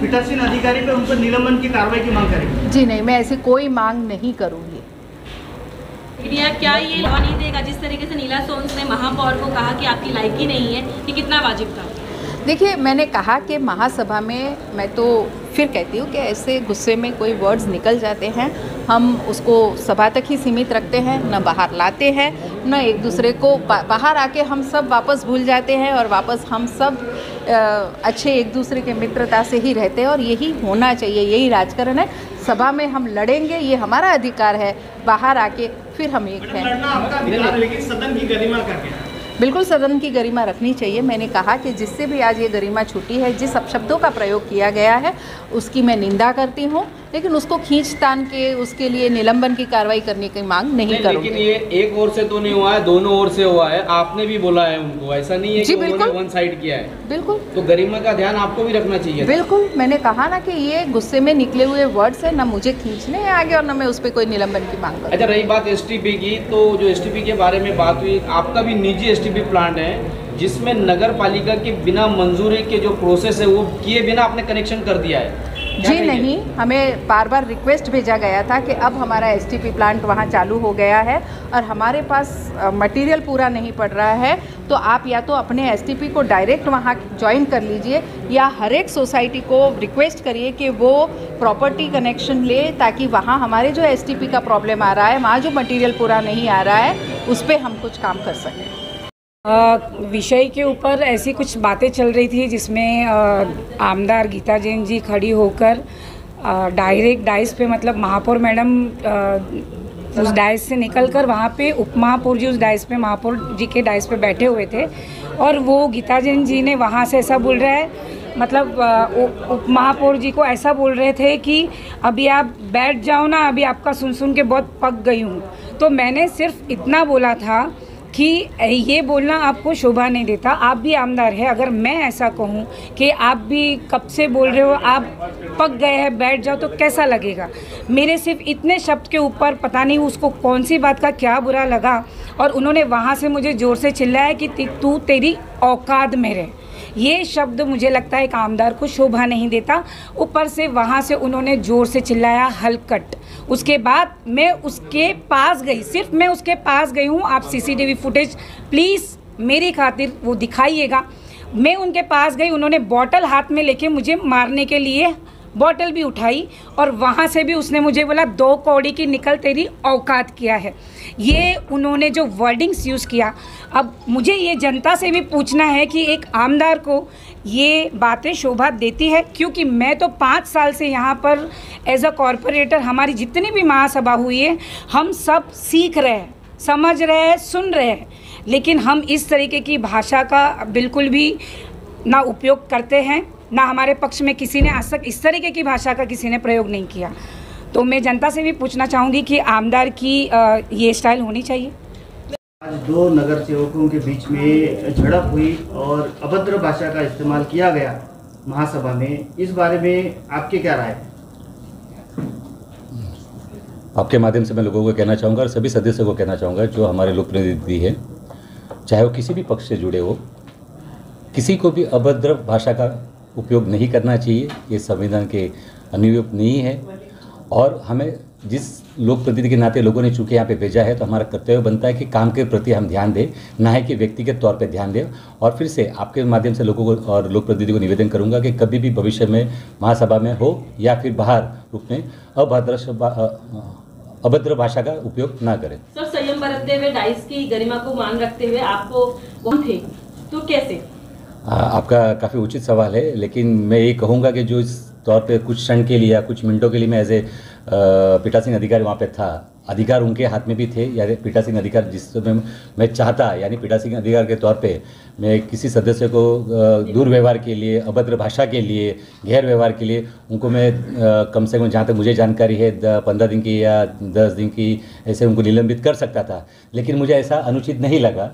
पीठासीन अधिकारी पे उन पर निलंबन की कार्रवाई की मांग करेंगे? जी नहीं, मैं ऐसी कोई मांग नहीं करूँगी। क्या ये लॉ नहीं देगा जिस तरीके से नीला सोन्स ने महापौर को कहा कि आपकी लायकी नहीं है, ये कितना वाजिब था? देखिए, मैंने कहा कि महासभा में, मैं तो फिर कहती हूँ कि ऐसे गुस्से में कोई वर्ड्स निकल जाते हैं, हम उसको सभा तक ही सीमित रखते हैं, न बाहर लाते हैं, न एक दूसरे को बाहर आके हम सब वापस भूल जाते हैं और वापस हम सब अच्छे एक दूसरे के मित्रता से ही रहते हैं और यही होना चाहिए, यही राजकारण है। सभा में हम लड़ेंगे, ये हमारा अधिकार है, बाहर आके फिर हम एक हैं। लेकिन सदन की गरिमा करके बिल्कुल सदन की गरिमा रखनी चाहिए। मैंने कहा कि जिससे भी आज ये गरिमा छूटी है, जिस अपशब्दों का प्रयोग किया गया है उसकी मैं निंदा करती हूँ, लेकिन उसको खींच-तान के उसके लिए निलंबन की कार्रवाई करने की मांग नहीं करूँगी। लेकिन ये एक ओर से तो नहीं हुआ है, दोनों ओर से हुआ है। आपने भी बोला है उनको, ऐसा नहीं है कि उन्होंने वन साइड किया है। बिल्कुल, तो गरिमा का ध्यान आपको भी रखना चाहिए। बिल्कुल, मैंने कहा ना कि ये गुस्से में निकले हुए वर्ड्स है, ना मुझे खींचने हैं आगे और न मैं उस पर कोई निलंबन की मांग करूँ। अच्छा, रही बात एसटीपी की, तो जो एसटीपी के बारे में बात हुई, आपका भी निजी एसटीपी प्लांट है जिसमें नगर पालिका के बिना मंजूरी के जो प्रोसेस है वो किए बिना आपने कनेक्शन कर दिया है। जी नहीं, हमें बार बार रिक्वेस्ट भेजा गया था कि अब हमारा एसटीपी प्लांट वहाँ चालू हो गया है और हमारे पास मटेरियल पूरा नहीं पड़ रहा है, तो आप या तो अपने एसटीपी को डायरेक्ट वहाँ ज्वाइन कर लीजिए या हर एक सोसाइटी को रिक्वेस्ट करिए कि वो प्रॉपर्टी कनेक्शन ले, ताकि वहाँ हमारे जो एसटीपी का प्रॉब्लम आ रहा है, वहाँ जो मटेरियल पूरा नहीं आ रहा है, उस पर हम कुछ काम कर सकें। विषय के ऊपर ऐसी कुछ बातें चल रही थी जिसमें आमदार गीता जैन जी खड़ी होकर डायरेक्ट डाइस पे, मतलब महापौर मैडम उस डाइस से निकलकर वहाँ पे उप महापौर जी उस डाइस पे, महापौर जी के डाइस पे बैठे हुए थे और वो गीता जैन जी ने वहाँ से ऐसा बोल रहा है, मतलब उप महापौर जी को ऐसा बोल रहे थे कि अभी आप बैठ जाओ ना, अभी आपका सुन के बहुत पक गई हूँ। तो मैंने सिर्फ इतना बोला था कि ये बोलना आपको शोभा नहीं देता, आप भी आमदार है। अगर मैं ऐसा कहूँ कि आप भी कब से बोल रहे हो, आप पक गए हैं, बैठ जाओ, तो कैसा लगेगा? मेरे सिर्फ इतने शब्द के ऊपर पता नहीं उसको कौन सी बात का क्या बुरा लगा और उन्होंने वहाँ से मुझे ज़ोर से चिल्लाया कि तू तेरी औकात में रहे। ये शब्द मुझे लगता है एक आमदार को शोभा नहीं देता। ऊपर से वहाँ से उन्होंने ज़ोर से चिल्लाया हलकट। उसके बाद मैं उसके पास गई, सिर्फ मैं उसके पास गई हूँ। आप सीसीटीवी फुटेज प्लीज़ मेरी खातिर वो दिखाइएगा। मैं उनके पास गई, उन्होंने बॉटल हाथ में लेके मुझे मारने के लिए बॉटल भी उठाई और वहाँ से भी उसने मुझे बोला 2 कौड़ी की निकल, तेरी औकात क्या है। ये उन्होंने जो वर्डिंग्स यूज़ किया, अब मुझे ये जनता से भी पूछना है कि एक आमदार को ये बातें शोभा देती है? क्योंकि मैं तो 5 साल से यहाँ पर एज अ कॉरपोरेटर, हमारी जितनी भी महासभा हुई है, हम सब सीख रहे हैं, समझ रहे हैं, सुन रहे हैं, लेकिन हम इस तरीके की भाषा का बिल्कुल भी ना उपयोग करते हैं, ना हमारे पक्ष में किसी ने आज तक इस तरीके की भाषा का किसी ने प्रयोग नहीं किया। तो मैं जनता से भी पूछना चाहूँगी कि आमदार की ये स्टाइल होनी चाहिए। आज 2 नगर सेवकों के बीच में झड़प हुई और अभद्र भाषा का इस्तेमाल किया गया महासभा में, इस बारे में आपकी क्या राय है? आपके माध्यम से मैं लोगों को कहना चाहूँगा और सभी सदस्यों को कहना चाहूँगा जो हमारे लोक प्रतिनिधि हैं, चाहे वो किसी भी पक्ष से जुड़े हो, किसी को भी अभद्र भाषा का उपयोग नहीं करना चाहिए। ये संविधान के अनुरूप नहीं है और हमें जिस लोक प्रतिनिधि के नाते लोगों ने चूँकि यहाँ पे भेजा है, तो हमारा कर्तव्य बनता है कि काम के प्रति हम ध्यान दें, ना है कि व्यक्तिगत तौर पे ध्यान दें। और फिर से आपके माध्यम से लोगों को और लोक प्रतिनिधि को निवेदन करूँगा कि कभी भी भविष्य में महासभा में हो या फिर बाहर रूप में अभद्र भाषा का उपयोग ना करें। सर, संयम बरतते हुए डाइस की गरिमा को मान रखते हुए आपको वहाँ थे, तो कैसे? आपका काफ़ी उचित सवाल है, लेकिन मैं ये कहूँगा कि जो इस तौर पे कुछ क्षण के लिए या कुछ मिनटों के लिए मैं एज ए पीठासीन अधिकारी वहाँ पे था, अधिकार उनके हाथ में भी थे, या पीठासीन अधिकार जिसमें मैं चाहता, यानी पीठासीन अधिकार के तौर पे मैं किसी सदस्य को दुर्व्यवहार के लिए, अभद्र भाषा के लिए, गैर व्यवहार के लिए उनको मैं कम से कम, जहाँ तक मुझे जानकारी है, 15 दिन की या 10 दिन की ऐसे उनको निलंबित कर सकता था। लेकिन मुझे ऐसा अनुचित नहीं लगा।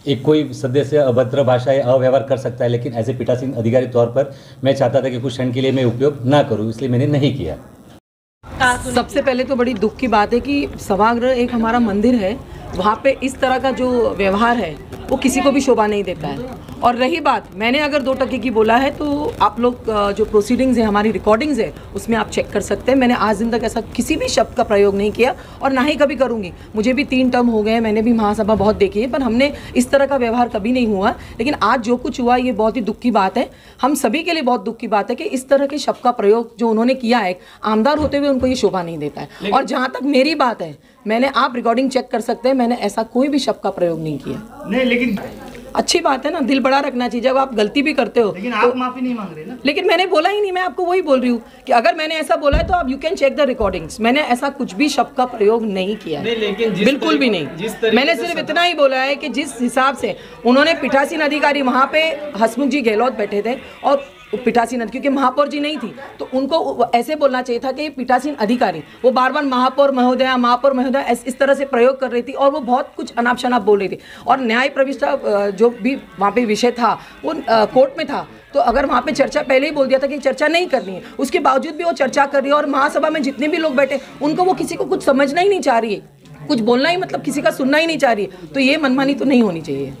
एक कोई सदस्य अभद्र भाषा या अव्यवहार कर सकता है, लेकिन ऐसे पीठासीन अधिकारी तौर पर मैं चाहता था कि कुछ क्षण के लिए मैं उपयोग ना करूं, इसलिए मैंने नहीं किया। सबसे पहले तो बड़ी दुख की बात है कि सभागृह एक हमारा मंदिर है, वहाँ पे इस तरह का जो व्यवहार है वो किसी को भी शोभा नहीं देता है। और रही बात, मैंने अगर 2 टके की बोला है तो आप लोग जो प्रोसीडिंग्स है, हमारी रिकॉर्डिंग्स है, उसमें आप चेक कर सकते हैं। मैंने आज दिन तक ऐसा किसी भी शब्द का प्रयोग नहीं किया और ना ही कभी करूँगी। मुझे भी 3 टर्म हो गए, मैंने भी महासभा बहुत देखी है, पर हमने इस तरह का व्यवहार कभी नहीं हुआ। लेकिन आज जो कुछ हुआ ये बहुत ही दुख की बात है, हम सभी के लिए बहुत दुख की बात है कि इस तरह के शब्द का प्रयोग जो उन्होंने किया है, आमदार होते हुए उनको ये शोभा नहीं देता है। और जहाँ तक मेरी बात है, मैंने, आप रिकॉर्डिंग चेक कर सकते हैं, मैंने ऐसा कोई भी शब्द का प्रयोग नहीं किया। नहीं, लेकिन अच्छी बात है ना, दिल बड़ा रखना चाहिए। जब आप गलती भी करते हो, लेकिन आप माफी नहीं मांग रहे ना। लेकिन मैंने बोला ही नहीं, मैं आपको वही बोल रही हूँ कि अगर मैंने ऐसा बोला है तो आप you can check the recordings. मैंने ऐसा कुछ भी शब्द का प्रयोग नहीं किया है, लेकिन बिल्कुल भी नहीं। मैंने सिर्फ इतना ही बोला है कि जिस हिसाब से उन्होंने पीठासीन अधिकारी, वहाँ पे हसमुख जी गहलोत बैठे थे और पीठासीन, क्योंकि महापौर जी नहीं थी, तो उनको ऐसे बोलना चाहिए था कि पीठासीन अधिकारी, वो बार बार महापौर महोदया इस तरह से प्रयोग कर रही थी और वो बहुत कुछ अनाप शनाप बोल रही थी। और न्याय प्रविष्टा जो भी वहाँ पे विषय था वो कोर्ट में था, तो अगर वहाँ पे चर्चा पहले ही बोल दिया था कि चर्चा नहीं करनी है, उसके बावजूद भी वो चर्चा कर रही है। और महासभा में जितने भी लोग बैठे, उनको वो किसी को कुछ समझना ही नहीं चाह रही है, कुछ बोलना ही मतलब किसी का सुनना ही नहीं चाह रही है। तो ये मनमानी तो नहीं होनी चाहिए।